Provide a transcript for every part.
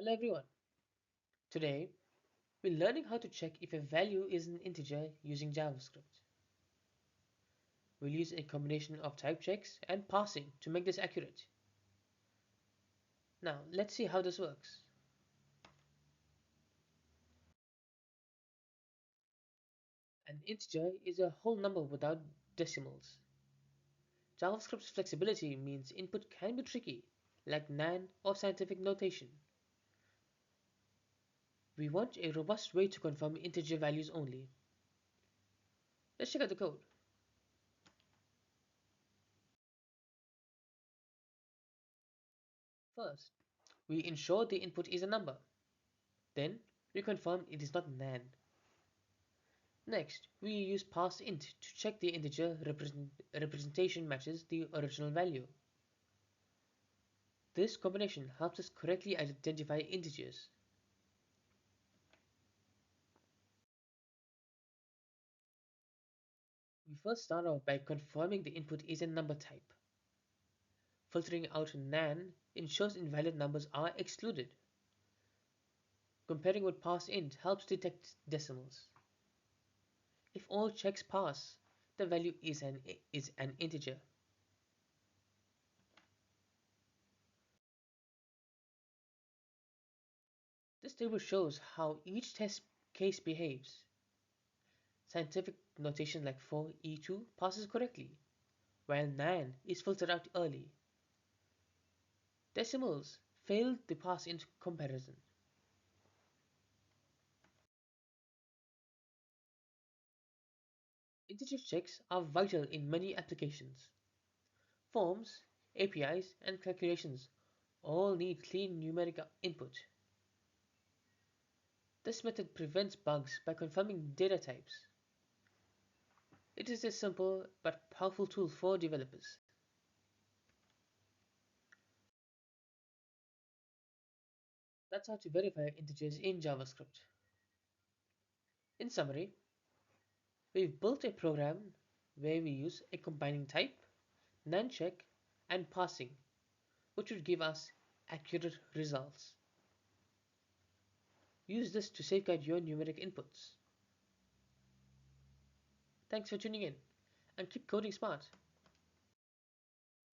Hello everyone. Today we're learning how to check if a value is an integer using JavaScript. We'll use a combination of type checks and parsing to make this accurate. Now let's see how this works. An integer is a whole number without decimals. JavaScript's flexibility means input can be tricky, like NaN or scientific notation. We want a robust way to confirm integer values only. Let's check out the code. First, we ensure the input is a number. Then, we confirm it is not NaN. Next, we use parseInt to check the integer representation matches the original value. This combination helps us correctly identify integers. We first start off by confirming the input is a number type. Filtering out NaN ensures invalid numbers are excluded. Comparing with parseInt helps detect decimals. If all checks pass, the value is an integer. This table shows how each test case behaves. Scientific notation like for E2 passes correctly, while NaN is filtered out early. Decimals fail the parseInt comparison. Integer checks are vital in many applications. Forms, APIs, and calculations all need clean numeric input. This method prevents bugs by confirming data types. It is a simple but powerful tool for developers. That's how to verify integers in JavaScript. In summary, we've built a program where we use a combining type, NaN check, and parsing, which would give us accurate results. Use this to safeguard your numeric inputs. Thanks for tuning in, and keep coding smart.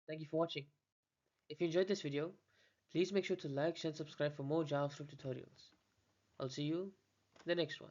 Thank you for watching. If you enjoyed this video, please make sure to like, share, and subscribe for more JavaScript tutorials. I'll see you in the next one.